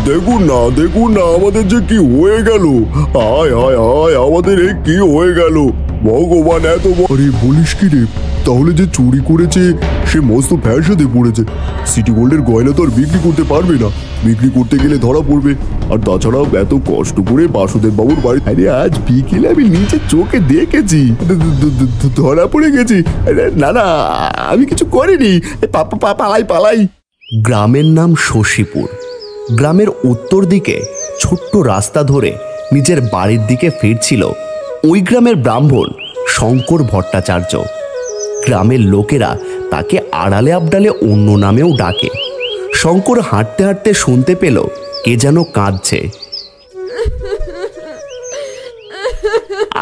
দেখুন না আমাদের যে কি হয়ে গেল। আয় আয় আয়, আমাদের এ কি হয়ে গেল ভগবান! এত আরে বলিস কি রে, তাহলে যে চুরি করেছে সে মস্ত ফ্যাসাদে পড়েছে। সিটি গোল্ডের গয়না তো আর বিক্রি করতে পারবে না, বিক্রি করতে গেলে ধরা পড়বে। আর তাছাড়া এত কষ্ট করে বাসুদেব বাবুর বাড়ি, আরে আজ বিকেলে আমি নিজের চোখে দেখেছি, ধরা পড়ে গেছি। না না, আমি কিছু করিনি, পালাই। গ্রামের নাম শশীপুর। গ্রামের উত্তর দিকে ছোট্ট রাস্তা ধরে নিজের বাড়ির দিকে ফিরছিল ওই গ্রামের ব্রাহ্মণ শঙ্কর ভট্টাচার্য। গ্রামের লোকেরা তাকে আড়ালে আবডালে অন্য নামেও ডাকে। শঙ্কর হাঁটতে হাঁটতে শুনতে পেল কে যেন কাঁদছে।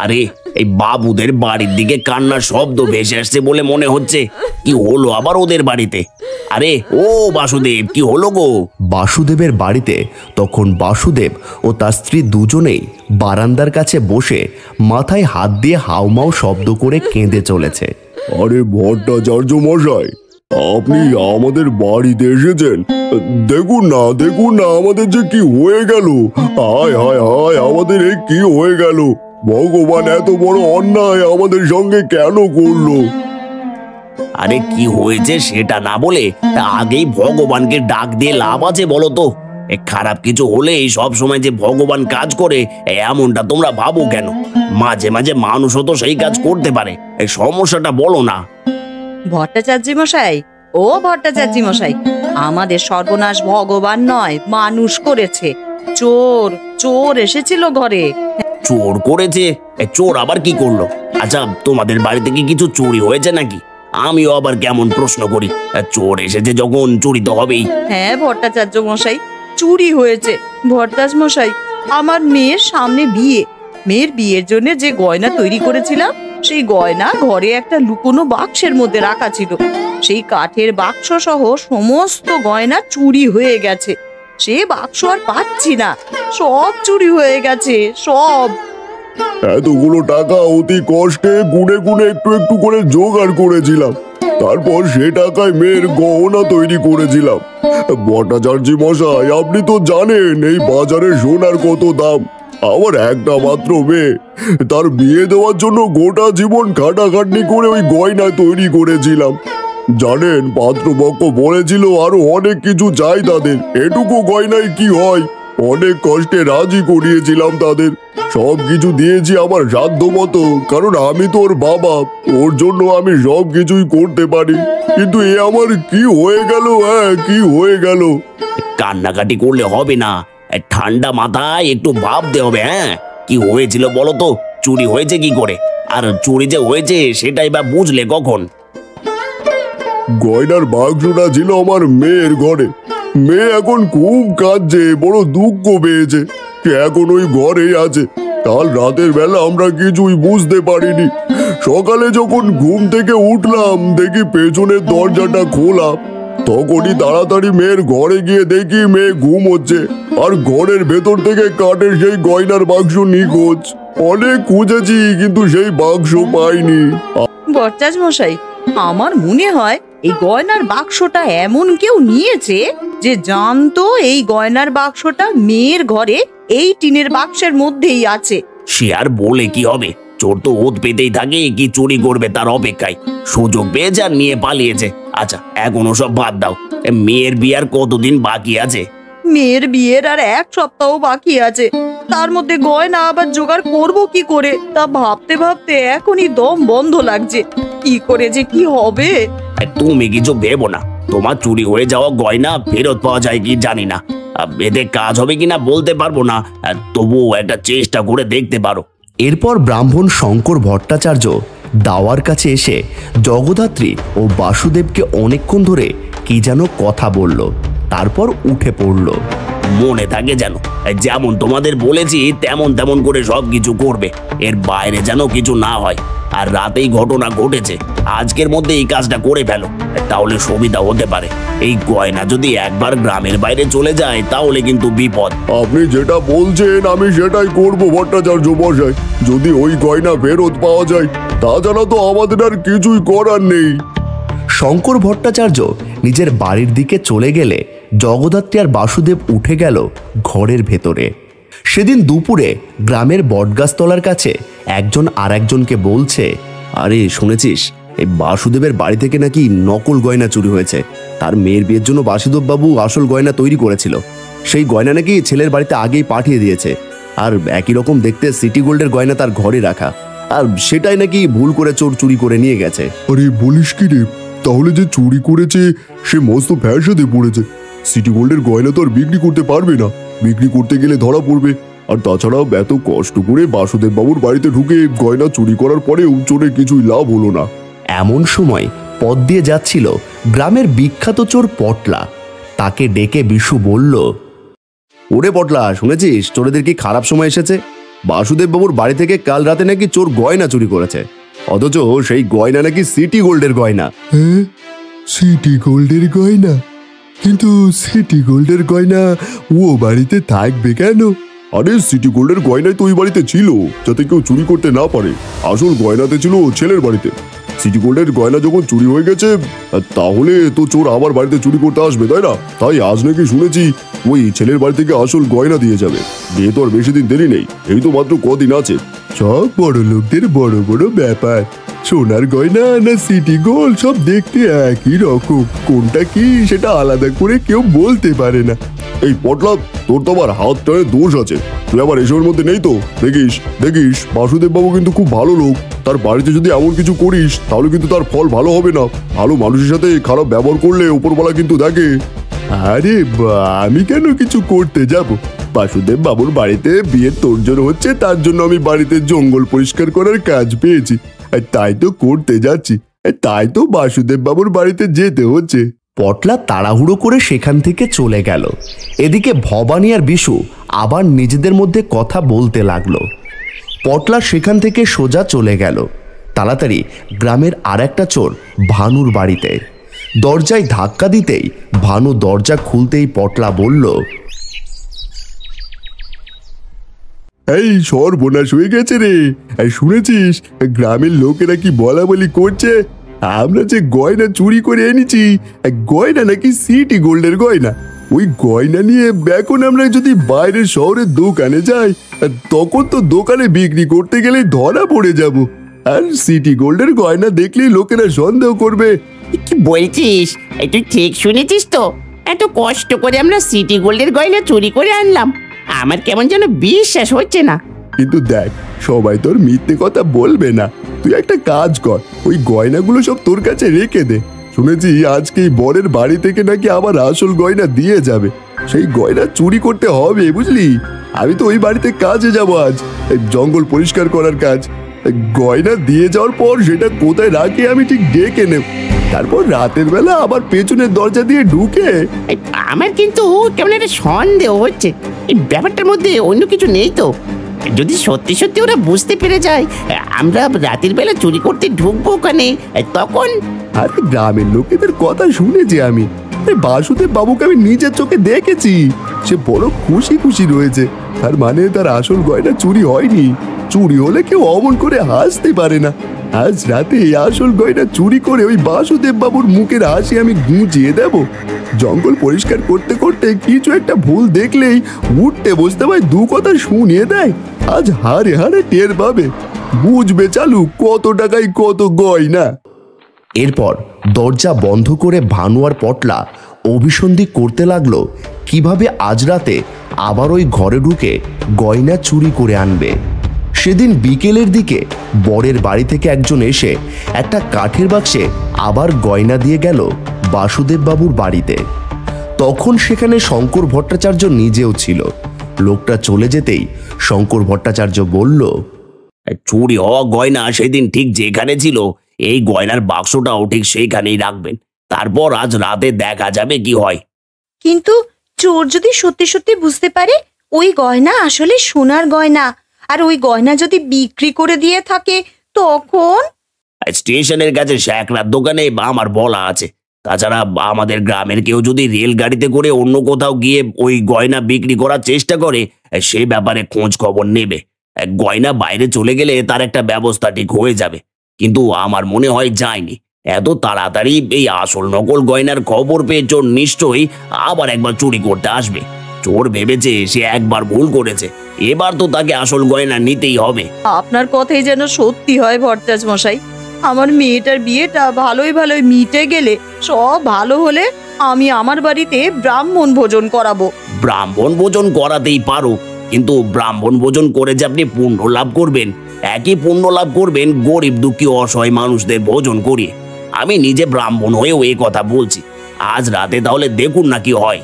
আরে এই বাবুদের বাড়ির দিকে কান্নার শব্দ ভেসে আসছে বলে মনে হচ্ছে। কি হলো আবার ওদের বাড়িতে? আরে ও বাসুদেব, কি হলো গো? বাসুদেবের বাড়িতে তখন বাসুদেব ও তার স্ত্রী দুজনেই বারান্দার কাছে বসে মাথায় হাত দিয়ে হাউমাউ শব্দ করে কেঁদে চলেছে। আরে ভট্টাচার্য মশাই, আপনি আমাদের বাড়িতে এসেছেন? দেখুন না আমাদের যে কি হয়ে গেল। হায় হায় হায়, আমাদের এ কি হয়ে গেল ভগবান! এত বড় অন্যায় আমাদের সঙ্গে কেন করলো? আরে কি হয়েছে সেটা না বলে আগেই ভগবানকে ডাক দিয়ে লাভ আছে বলো তো? খারাপ কিছু হলে সব সময় যে ভগবান কাজ করে এমনটা তোমরা ভাবো কেন? মাঝে মাঝে মানুষও তো সেই কাজ করতে পারে। এই সমস্যাটা বলো না। ভট্টাচার্য মশাই, ও ভট্টাচার্য মশাই, আমাদের সর্বনাশ ভগবান নয় মানুষ করেছে। চোর এসেছিল ঘরে। চোর করেছে? চোর আবার কি করলো? আচ্ছা, তোমাদের বাড়িতে কি কিছু চুরি হয়েছে নাকি? আমিও আবার কেমন প্রশ্ন করি, চোর এসেছে যখন চুরি তো হবেই। হ্যাঁ ভট্টাচার্য মশাই, চুরি হয়েছে। ভট্টাচার্য মশাই, আমার মেয়ের সামনে বিয়ে, মেয়ের বিয়ের জন্য যে গয়না তৈরি করেছিলাম সেই গয়না ঘরে একটা লুকোনো বাক্সের মধ্যে রাখা ছিল। সেই কাঠের বাক্স সহ সমস্ত গয়না চুরি হয়ে গেছে। সে বাক্স আর পাচ্ছি না, সব চুরি হয়ে গেছে সব। এতগুলো টাকা অতি কষ্টে গুনে গুনে একটু একটু করে জোগাড় করেছিলাম, তারপর সে টাকায় মেয়ের গহনা তৈরি করেছিলাম। ভট্টাচার্য মশাই, আপনি তো জানেন এই বাজারে সোনার কত দাম। আমার একটা মাত্র মেয়ে, তার বিয়ে দেওয়ার জন্য গোটা জীবন খাটাখাটনি করে ওই গয়না তৈরি করেছিলাম। জানেন, পাত্রপক্ষ বলেছিল আরো অনেক কিছু চাই তাদের, এটুকু গয়নায় কি হয়? অনেক কষ্টে রাজি করিয়েছিলাম তাদের, সব কিছু দিয়েছি আমার সাধ্য মতো, কারণ আমি তো ওর বাবা, ওর জন্য আমি সব কিছুই করতে পারি। কিন্তু এ আমার কি হয়ে গেল? হ্যাঁ, কি হয়ে গেল? কান্নাকাটি করলে হবে না, ঠান্ডা মাথায় একটু ভাবতে হবে। হ্যাঁ, কি হয়েছিল বলো তো? চুরি হয়েছে কি করে? আর চুরি যে হয়েছে সেটাই বা বুঝলে কখন? গয়নার বাক্সটা ছিল আমার মেয়ের ঘরে। মেয়ে এখন খুব কাঁদছে, বড় দুঃখ পেয়েছে। এখন ওই ঘরেই আছে। কাল রাতের বেলা আমরা কিছুই বুঝতে পারিনি। সকালে যখন ঘুম থেকে উঠলাম দেখি পেছনের দরজাটা খোলা। তখনই তাড়াতাড়ি মেয়ের ঘরে গিয়ে দেখি মেয়ে ঘুম হচ্ছে, আর ঘরের ভেতর থেকে কাঠের সেই গয়নার বাক্স নিখোঁজ। অনেক খুঁজেছি কিন্তু সেই বাক্স পাইনি। ভট্টাচার্য মশাই, আমার মনে হয় এই গয়নার বাক্সটা এমন কেউ নিয়েছে যে জানতো এই গয়নার বাক্সটা মেয়ের ঘরে এই টিনের বাক্সের মধ্যেই আছে। সে আর বলে কি হবে? চোর তো ওত পেতেই থাকে, কি চুরি করবে তার অপেক্ষায়। সুযোগ পেয়েছে আর নিয়ে পালিয়েছে। আচ্ছা, এখনো সব বাদ দাও, মেয়ের বিয়ার কতদিন বাকি আছে? মেয়ের বিয়ের আর 1 সপ্তাহ বাকি আছে। তার মধ্যে গয়না আবার জোগাড় করব কি করে তা ভাবতে ভাবতে এখনই দম বন্ধ লাগছে। কি করে যে কি হবে? তুমি কিছু ভেবো না, তোমার চুরি হয়ে যাওয়া গয়না ফেরত পাওয়া যায় কি জানি না, এতে কাজ হবে কিনা বলতে পারবো না, তবুও একটা চেষ্টা করে দেখতে পারো। এরপর ব্রাহ্মণ শঙ্কর ভট্টাচার্য দাওয়ার কাছে এসে জগদ্ধাত্রী ও বাসুদেবকে অনেকক্ষণ ধরে কি যেন কথা বলল, তারপর উঠে পড়ল। মনে থাকে যেন, যেমন তোমাদের বলেছি তেমন তেমন করে সবকিছু করবে, এর বাইরে যেন কিছু না হয়। আর রাতেই ঘটনা ঘটেছে, আজকের মধ্যে এই কাজটা করে ফেলো, তাহলে সুবিধা হতে পারে। এই গয়না যদি একবার গ্রামের বাইরে চলে যায় তাহলে কিন্তু বিপদ। আপনি যেটা বলছেন আমি সেটাই করব ভট্টাচার্য মশাই। যদি ওই গয়না ফেরত পাওয়া যায়, তাছাড়া তো আমাদের আর কিছুই করার নেই। শঙ্কর ভট্টাচার্য নিজের বাড়ির দিকে চলে গেলে জগদ্ধাত্রী আর বাসুদেব উঠে গেল ঘরের ভেতরে। সেদিন দুপুরে গ্রামের বটগাছতলার কাছে একজন আর একজনকে বলছে, আরে শুনেছিস, এই বাসুদেবের বাড়ি থেকে নাকি নকল গয়না চুরি হয়েছে। তার মেয়ের বিয়ের জন্য বাসুদেব বাবু আসল গয়না তৈরি করেছিল। সেই গয়না নাকি ছেলের বাড়িতে আগেই পাঠিয়ে দিয়েছে। আর একই রকম দেখতে সিটি গোল্ডের গয়না তার ঘরে রাখা, আর সেটাই নাকি ভুল করে চোর চুরি করে নিয়ে গেছে। আরে বলিস কি রে, তাহলে যে চুরি করেছে সে মস্ত ফ্যাসাদে পড়েছে। সিটি গোল্ডের গয়না তো আর বিক্রি করতে পারবে না, বিক্রি করতে গেলে ধরা পড়বে। আর তাছাড়া এত কষ্ট করে বাসুদেব বাবুর বাড়িতে ঢুকে গয়না চুরি করার পরেও চোরের কিছুই লাভ হলো না। এমন সময় পথ দিয়ে যাচ্ছিল গ্রামের বিখ্যাত চোর পটলা। তাকে ডেকে বিশু বলল, ওরে পটলা, শুনেছিস চোরেদের কি খারাপ সময় এসেছে? বাসুদেব বাবুর বাড়ি থেকে কাল রাতে নাকি চোর গয়না চুরি করেছে, অথচ সেই গয়না নাকি সিটি গোল্ডের গয়না। হ্যাঁ, সিটি গোল্ডের গয়না? কিন্তু সিটি গোল্ডের গয়না ও বাড়িতে থাকবে কেন? আরে সিটি গোল্ডের গয়নাই তো ওই বাড়িতে ছিল, যাতে কেউ চুরি করতে না পারে। আসল গয়নাতে ছিল ছেলের বাড়িতে। সিটি গোল্ডের গয়না যখন চুরি হয়ে গেছে, তাহলে তো চোর আবার বাড়িতে চুরি করতে আসবে, তাই না? তাই আজ নাকি শুনেছি ওই ছেলের বাড়ি থেকে আসল গয়না দিয়ে যাবে। বিয়ে তো আর বেশি দিন দেরি নেই, এই তো মাত্র কদিন আছে। সব বড় লোকদের বড় বড় ব্যাপার। সোনার গয়না না সিটি গোল্ড, সব দেখতে একই রকম, কোনটা কি সেটা আলাদা করে কেউ বলতে পারে না। এই পটলা, তোর তো আবার হাতটায় দোষ আছে, তুই আবার এসবের মধ্যে নেই তো। দেখিস দেখিস, বাসুদেব বাবু কিন্তু খুব ভালো লোক। তার বাড়িতে যদি এমন কিছু করিস তাহলে কিন্তু তার ফল ভালো হবে না। ভালো মানুষের সাথে খারাপ ব্যবহার করলে উপরওয়ালা কিন্তু দেখে। আরে আমি কেন কিছু করতে যাব? বাসুদেব বাবুর বাড়িতে বিয়ের তোড়জোড় হচ্ছে, তার জন্য আমি বাড়িতে জঙ্গল পরিষ্কার করার কাজ পেয়েছি, তাই তো করতে যাচ্ছি, তাই তো বাসুদেব বাবুর বাড়িতে যেতে হচ্ছে। পটলা তাড়াহুড়ো করে সেখান থেকে চলে গেল। এদিকে ভবানী আর বিশু আবার নিজেদের মধ্যে কথা বলতে লাগলো। পটলা সেখান থেকে সোজা চলে গেল তাড়াতাড়ি গ্রামের আর একটা চোর ভানুর বাড়িতে। দরজায় ধাক্কা দিতেই ভানু দরজা খুলতেই পটলা বলল, এই সর্বনাশ হয়ে গেছে রে। শুনেছিস গ্রামের লোকেরা কি বলা বলি করছে? আমরা যে গয়না চুরি করে এনেছি, গয়না নাকি সিটি গোল্ডের গয়না। ওই গয়না নিয়ে এখন আমরা যদি বাইরের শহরের দোকানে যাই, তখন তো দোকানে বিক্রি করতে গেলে ধরা পড়ে যাব। আর সিটি গোল্ডের গয়না দেখলেই লোকেরা সন্দেহ করবে। কি বলছিস? তুই ঠিক শুনেছিস তো? এত কষ্ট করে আমরা সিটি গোল্ডের গয়না চুরি করে আনলাম, আমার কেমন যেন বিশ্বাস হচ্ছে না। কিন্তু দেখ, সবাই তোর মিথ্যে কথা বলবে না। তুই একটা কাজ কর, ওই গয়নাগুলো সব তোর কাছে রেখে দে। শুনেছি আজকে এই বরের বাড়ি থেকে নাকি আবার আসল গয়না দিয়ে যাবে। সেই গয়না চুরি করতে হবে, বুঝলি? আমি তো ওই বাড়িতে কাজে যাব আজ, এই জঙ্গল পরিষ্কার করার কাজ। গয়না দিয়ে যাওয়ার পর সেটা কোথায় রাখে আমি ঠিক ডেকে নেব। তারপর রাতের বেলা আবার পেছনের দরজা দিয়ে ঢুকে। আমার কিন্তু কেমন একটা সন্দেহ হচ্ছে, এই ব্যাপারটার মধ্যে অন্য কিছু নেই তো? যদি সত্যি সত্যি ওরা বুঝতে পেরে যায় আমরা রাতের বেলা চুরি করতে ঢুকবো ওখানে, তখন? আর গ্রামের লোকেদের কথা শুনেছি আমি। বাসুদেব বাবুকে আমি নিজের চোখে দেখেছি, সে বড় খুশি খুশি রয়েছে। তার মানে তার আসল গয়না চুরি হয়নি। চুরি হলে কেউ অমন করে হাসতে পারে না। আজ রাতে আসল গয়না চুরি করে ওই বাসুদেব বাবুর মুখের হাসি আমি গুঁজিয়ে দেব। জঙ্গল পরিষ্কার করতে করতে কিছু একটা ভুল দেখলেই উঠতে বসতে ভাই দু কথা শুনিয়ে দেয়। আজ হারে হারে টের পাবে, বুঝবে চালু কত টাকায় কত গয়না। এরপর দরজা বন্ধ করে ভানু আর পটলা অভিসন্ধি করতে লাগলো কিভাবে আজ রাতে আবার ওই ঘরে ঢুকে গয়না চুরি করে আনবে। সেদিন বিকেলের দিকে বরের বাড়ি থেকে একজন এসে একটা কাঠের বাক্সে আবার গয়না দিয়ে গেল বাসুদেব বাবুর বাড়িতে। তখন সেখানে শঙ্কর ভট্টাচার্য নিজেও ছিল। লোকটা চলে যেতেই শঙ্কর ভট্টাচার্য বলল, চুরি হওয়া গয়না সেদিন ঠিক যেখানে ছিল, এই গয়নার বাক্সটাও ঠিক সেইখানেই রাখবেন। তারপর আজ রাতে দেখা যাবে কি হয়। কিন্তু চোর যদি সত্যি সত্যি বুঝতে পারে ওই গয়না আসলে সোনার গয়না, আর ওই গয়না যদি বিক্রি করে দিয়ে থাকে, তখন? স্টেশনের কাছে শ্যাকরার দোকানে আমার বলা আছে। তাছাড়া আমাদের গ্রামের কেউ যদি রেলগাড়িতে করে অন্য কোথাও গিয়ে ওই গয়না বিক্রি করার চেষ্টা করে, সে ব্যাপারে খোঁজ খবর নেবে। গয়না বাইরে চলে গেলে তার একটা ব্যবস্থা ঠিক হয়ে যাবে, কিন্তু আমার মনে হয় যায়নি। এত তাড়াতাড়ি এই আসল নকল গয়নার খবর পেয়ে চোর নিশ্চয়ই আবার একবার চুরি করতে আসবে। চোর ভেবেছে সে একবার ভুল করেছে, এবার তো তাকে আসল গয়না নিতেই হবে। আপনার কথাই যেন সত্যি হয় ভট্টাচ মশাই। আমার মেয়েটার বিয়েটা ভালোই মিটে গেলে, সব ভালো হলে আমি আমার বাড়িতে ব্রাহ্মণ ভোজন করাবো। ব্রাহ্মণ ভোজন করাতেই পারো, কিন্তু ব্রাহ্মণ ভোজন করে যে আপনি পুণ্য লাভ করবেন, একই পুণ্য লাভ করবেন গরিব দুঃখী অসহায় মানুষদের ভোজন করিয়ে। আমি নিজে ব্রাহ্মণ হয়েও এই কথা বলছি। আজ রাতে তাহলে দেখুন না কি হয়।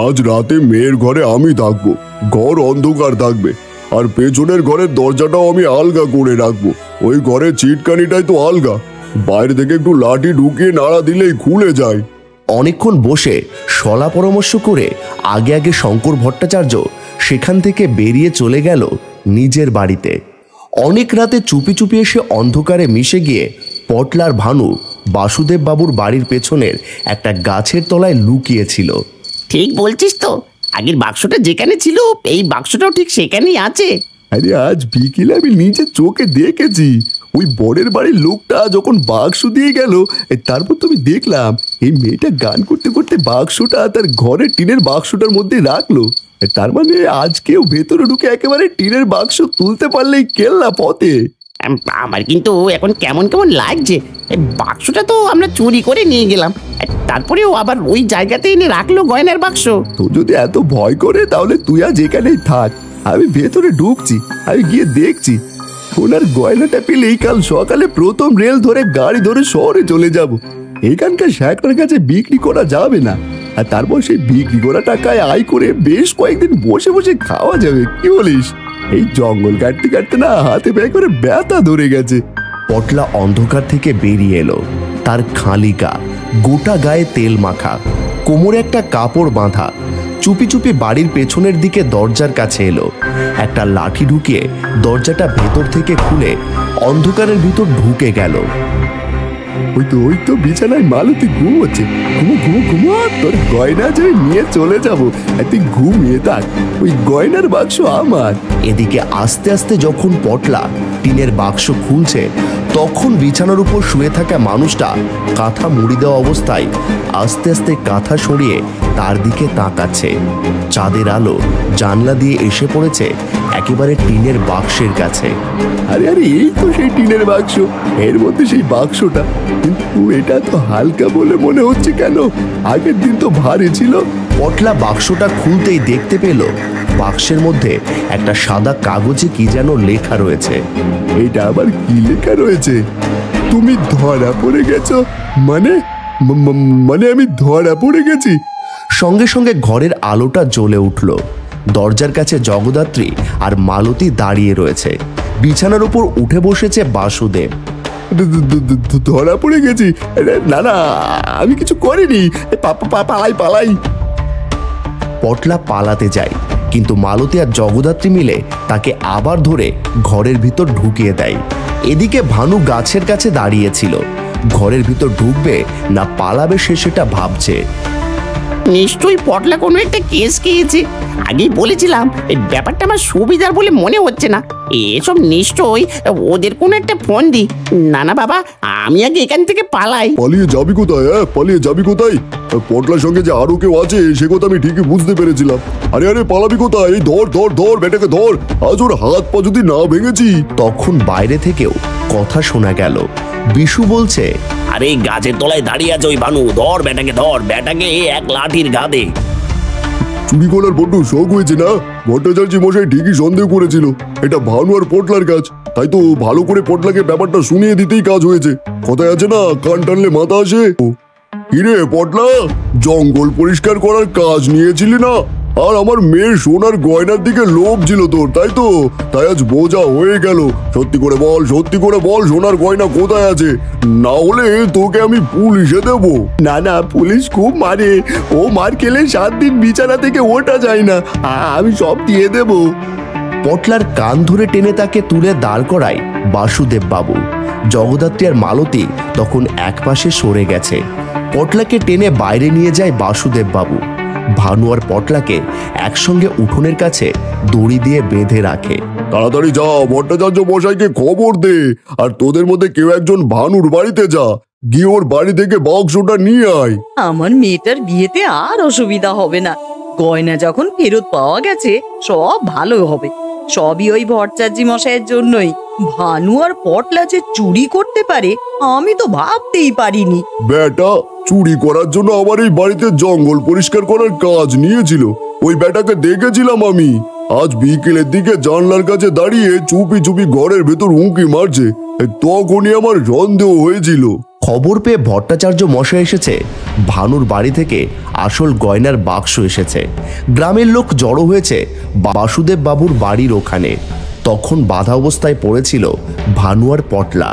আজ রাতে মেয়ের ঘরে আমি থাকবো, ঘর অন্ধকার থাকবে, আর পেছনের ঘরের দরজাটাও আমি আলগা করে রাখবো। ওই ঘরের চিটকানিটাই তো আলগা, বাইরে থেকে একটু লাঠি ঢুকিয়ে নাড়া দিলেই খুলে যায়। অনেকক্ষণ বসে সলা পরামর্শ করে আগে আগে শঙ্কর ভট্টাচার্য সেখান থেকে বেরিয়ে চলে গেল নিজের বাড়িতে। অনেক রাতে চুপি চুপি এসে অন্ধকারে মিশে গিয়ে পটলার ভানু বাসুদেব বাবুর বাড়ির পেছনের একটা গাছের তলায় লুকিয়েছিল। ঠিক বলছিস তো, আগের বাক্সটা যেখানে ছিল এই বাক্সটাও ঠিক সেখানেই আছে। আরে আজ বিকেলে আমি নিজের চোখে দেখেছি, ওই বরের বাড়ির লোকটা যখন বাক্স দিয়ে গেল, তারপর তুমি দেখলাম এই মেয়েটা গান করতে করতে বাক্সটা তার ঘরের টিনের বাক্সটার মধ্যে রাখলো। তার মানে আজকেও ভেতরে ঢুকে একেবারে টিনের বাক্স তুলতে পারলেই কেল্লা পথে। আমার কিন্তু এখন কেমন কেমন লাগছে। এই বাক্সটা তো আমরা চুরি করে নিয়ে গেলাম, তারপরেও আবার ওই জায়গাতে এনে রাখলো গয়নার বাক্স। তো যদি এত ভয় করে তাহলে তুই আজ এখানেই থাক, আমি ভেতরে ঢুকছি, আমি গিয়ে দেখছি। ওনার গয়নাটা পেলেই কাল সকালে প্রথম রেল ধরে গাড়ি ধরে শহরে চলে যাব। এখানকার শ্যাকরার কাছে বিক্রি করা যাবে না, আর তারপর সেই বিক্রি করা টাকায় আয় করে বেশ কয়েকদিন বসে বসে খাওয়া যাবে। কি বলিস? এই জঙ্গল কাটতে কাটতে না হাতে ব্যয় করে ব্যথা ধরে গেছে। পটলা অন্ধকার থেকে বেরিয়ে এলো। তার খালি গা, গোটা গায়ে তেল মাখা, কোমরে একটা কাপড় বাঁধা। চুপি চুপি বাড়ির পেছনের দিকে দরজার কাছে এলো। একটা লাঠি ঢুকিয়ে দরজাটা ভেতর থেকে খুলে অন্ধকারের ভিতর ঢুকে গেল। ওই তো বিছানায় মালতী ঘুমোচ্ছে। ঘুমো, তোর গয়না যে নিয়ে চলে যাবো, তুই ঘুমিয়ে থাক, ওই গয়নার বাক্স আমার। এদিকে আস্তে আস্তে যখন পটলা টিনের বাক্স খুলছে, তখন বিছানার উপর শুয়ে থাকা মানুষটা কাঁথা মুড়ি দেওয়া অবস্থায় আস্তে আস্তে কাঁথা সরিয়ে তার দিকে তাকাচ্ছে। চাঁদের আলো জানলা দিয়ে এসে পড়েছে একেবারে টিনের বাক্সের কাছে। আরে এই তো সেই টিনের বাক্স, এর মধ্যে সেই বাক্সটা, কিন্তু এটা তো হালকা বলে মনে হচ্ছে কেন? আগের দিন তো ভারী ছিল। পটলা বাক্সটা খুলতেই দেখতে পেল বাক্সের মধ্যে একটা সাদা কাগজে কি যেন লেখা রয়েছে। এটা আবার কি লেখা রয়েছে? তুমি ধরা পড়ে গেছো? মানে আমি ধরা পড়ে গেছি? সঙ্গে সঙ্গে ঘরের আলোটা জ্বলে উঠল। দরজার কাছে জগদ্ধাত্রী আর মালতী দাঁড়িয়ে রয়েছে। বিছানার উপর উঠে বসেছে বাসুদেব। ধরা পড়ে গেছি? না, আমি কিছু করিনি, পালাই। পটলা পালাতে যায়, কিন্তু মালতী আর জগদ্ধাত্রী মিলে তাকে আবার ধরে ঘরের ভিতর ঢুকিয়ে দেয়। এদিকে ভানু গাছের কাছে দাঁড়িয়েছিল। ঘরের ভিতর ঢুকবে না পালাবে সে সেটা ভাবছে। নিশ্চয়ই পটলা কোনো একটা কেস খেয়েছে। আগেই বলেছিলাম এই ব্যাপারটা আমার সুবিধার বলে মনে হচ্ছে না। এসব নিশ্চয়ই ওদের কোনো একটা ফোন দি। না বাবা, আমি আগে এখান থেকে পালাই। পালিয়ে যাবি কোথায়? পালিয়ে যাবি কোথায়? পটলার সঙ্গে যে আরো কেউ আছে সে কথা আমি ঠিকই বুঝতে পেরেছিলাম। আরে পালাবি কোথায়? ধর বেটাকে ধর, আজ ওর হাত পা যদি না ভেঙেছি। তখন বাইরে থেকেও কথা শোনা গেল। বিশু বলছে, আরে গাছের তলায় দাঁড়িয়ে আছে ওই ভানু, ধর বেটাকে এক লাঠির ঘা দে। চুরি করার বড্ড শখ হয়েছে না? ভট্টাচার্য মশাই ঠিকই সন্দেহ করেছিল এটা ভানু আর পটলার কাজ, তাই তো ভালো করে পটলাকে ব্যাপারটা শুনিয়ে দিতেই কাজ হয়েছে। কথায় আছে না, কান টানলে মাথা আসে। কিরে পটলা, জঙ্গল পরিষ্কার করার কাজ নিয়েছিলি না? আর আমার মেয়ের সোনার গয়নার দিকে লোভ ছিল তোর, তাই তো? তাই আজ বোঝা হয়ে গেল। সত্যি করে বল সোনার গয়না কোথায় আছে, না হলে তোকে আমি পুলিশে দেব। না, পুলিশ খুব মারে, ও মার খেলে 7 দিন বিছানা থেকে ওঠা যায় না। আমি সব দিয়ে দেব। পটলার কান ধরে টেনে তাকে তুলে দাঁড় করায় বাসুদেব বাবু। জগদ্ধাত্রী আর মালতী তখন একপাশে সরে গেছে। পটলাকে টেনে বাইরে নিয়ে যায় বাসুদেব বাবু। ভানু আর পটলাকে একসঙ্গে উঠোনের কাছে দড়ি দিয়ে বেঁধে রাখে। তাড়াতাড়ি যা, ভট্টাচার্য মশাইকে খবর দে, আর তোদের মধ্যে কেউ একজন ভানুর বাড়িতে যা, গিয়ে ওর বাড়ি থেকে বাক্সটা নিয়ে আয়। আমার মেয়েটার বিয়েতে আর অসুবিধা হবে না। গয়না যখন ফেরত পাওয়া গেছে সব ভালো হবে। সবই ওই ভট্টাচার্য মশাইয়ের জন্যই। ভানু আর পটলা যে চুরি করতে পারে আমি তো ভাবতেই পারিনি। বেটা চুরি করার জন্য আমার এই বাড়িতে জঙ্গল পরিষ্কার করার কাজ নিয়েছিল। ওই বেটাকে দেখেছিলাম আমি আজ বিকেলের দিকে জানলার কাছে দাঁড়িয়ে চুপি চুপি ঘরের ভেতর উঁকি মারছে। তখনই আমার সন্দেহ হয়েছিল। খবর পেয়ে ভট্টাচার্য মশাই এসেছে। ভানুর বাড়ি থেকে আসল গয়নার বাক্স এসেছে। গ্রামের লোক জড়ো হয়েছে বাসুদেব বাবুর বাড়ির ওখানে। তখন বাধা অবস্থায় পড়েছিল ভানু আর পটলা।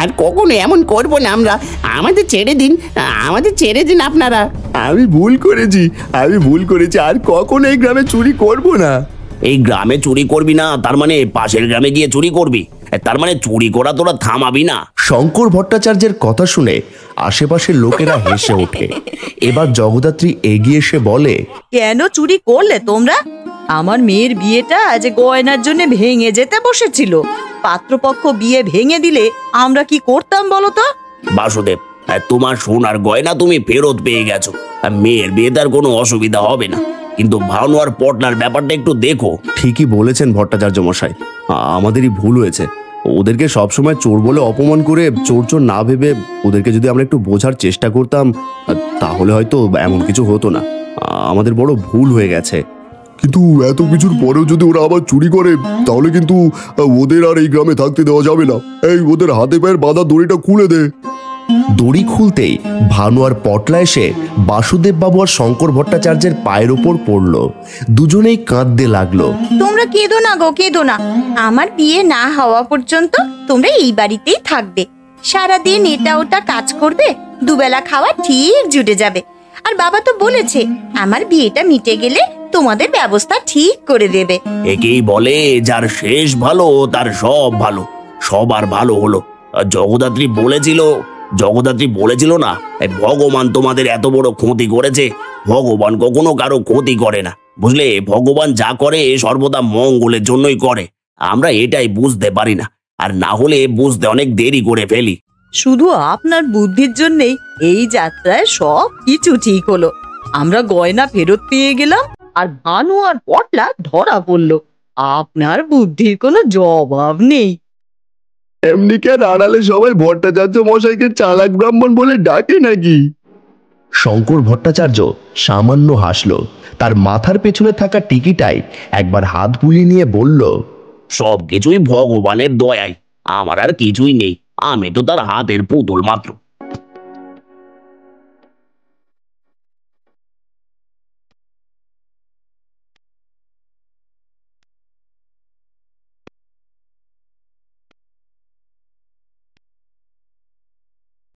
আর কখনো এমন করবো না আমরা। আমাদের ছেড়ে দিন আপনারা। আমি ভুল করেছি আর কখনো এই গ্রামে চুরি করব না। এই গ্রামে চুরি করবি না তার মানে পাশের গ্রামে গিয়ে চুরি করবি? তার মানে চুরি করা তোরা থামাবি না? শঙ্কর ভট্টাচার্যের কথা শুনে আশেপাশের লোকেরা হেসে ওঠে। এবার জগদ্ধাত্রী এগিয়ে এসে বলে, কেন চুরি করলে তোমরা? আমার মেয়ের বিয়েটা যে গয়নার জন্য ভেঙে যেতে বসেছিল। পাত্রপক্ষ বিয়ে ভেঙে দিলে আমরা কি করতাম বলো তো? বাসুদেব, তোমার সোনার গয়না তুমি ফেরত পেয়ে গেছো। মেয়ের বিয়েটার কোনো অসুবিধা হবে না, কিন্তু ভানু আর পটলার ব্যাপারটা একটু দেখো। ঠিকই বলেছেন ভট্টাচার্য মশাই, আমাদেরই ভুল হয়েছে। ওদেরকে সবসময় চোর বলে অপমান করে চোর চোর না ভেবে ওদেরকে যদি আমরা একটু বোঝার চেষ্টা করতাম তাহলে হয়তো এমন কিছু হতো না। আমাদের বড় ভুল হয়ে গেছে। কিন্তু এত কিছুর পরেও যদি ওরা আবার চুরি করে তাহলে কিন্তু ওদের আর এই গ্রামে থাকতে দেওয়া যাবে না। এই ওদের হাতে পায়ের বাঁধা দড়িটা খুলে দে। দড়ি খুলতেই ভানু আর পটলা এসে বাসুদেব বাবু আর শঙ্কর ভট্টাচার্যের পায়ের ওপর পড়ল। দুজনেই কাঁদতে লাগলো। তোমরা কেঁদো না গো, কেঁদো না। আমার বিয়ে না হওয়া পর্যন্ত তোমরা এই বাড়িতেই থাকবে। সারাদিন এটা ওটা কাজ করবে, দুবেলা খাওয়া ঠিক জুটে যাবে। আর বাবা তো বলেছে আমার বিয়েটা মিটে গেলে তোমাদের ব্যবস্থা ঠিক করে দেবে। একেই বলে যার শেষ ভালো তার সব ভালো, সবার ভালো হলো। জগদ্ধাত্রী বলেছিল না, ভগবান তোমাদের এত বড় ক্ষতি করেছে। ভগবান কখনো কারো ক্ষতি করে না, বুঝলে? ভগবান যা করে সর্বদা মঙ্গলের জন্যই করে। আমরা এটাই বুঝতে পারি না, আর না হলে বুঝতে অনেক দেরি করে ফেলি। শুধু আপনার বুদ্ধির জন্যেই এই যাত্রায় সব কিছু ঠিক হলো। আমরা গয়না ফেরত পেয়ে গেলাম আর ভানু আর পটলা ধরা পড়লো। আপনার বুদ্ধির কোনো জবাব নেই। এমনি কেন আড়ালে সবাই ভট্টাচার্য মশাইকে চালাক ব্রাহ্মণ বলে ডাকে নাকি? শঙ্কর ভট্টাচার্য সামান্য হাসল। তার মাথার পেছনে থাকা টিকিটাই একবার হাত বুলিয়ে নিয়ে বলল, সব কিছুই ভগবানের দয়ায়, আমার আর কিছুই নেই। আমি তো তার হাতের পুতুল মাত্র।